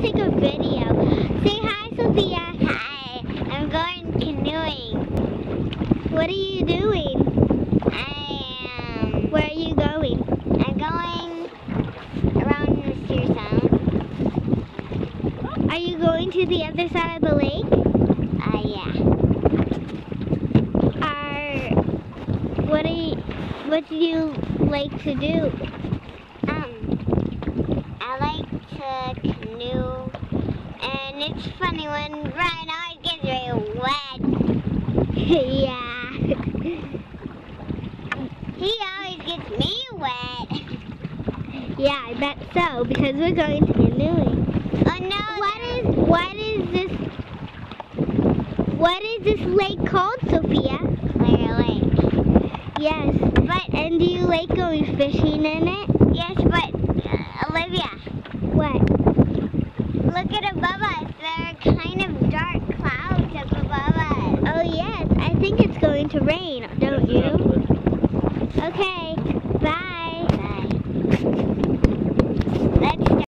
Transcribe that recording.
take a video. Say hi, Sophia. Hi. I'm going canoeing. What are you doing? Where are you going? I'm going around Mysterious Island. Are you going to the other side of the lake? Yeah. What do you like to do? I like to canoe, and it's funny when Ryan always gets really wet. Yeah. He always gets me wet. Yeah, I bet so, because we're going to canoeing. Oh no! What is this lake called, Sophia? Clear Lake. Yes. And do you like going fishing in it? Yes, but Olivia. What? Look at above us. There are kind of dark clouds up above us. Oh yes, I think it's going to rain, don't you? Okay.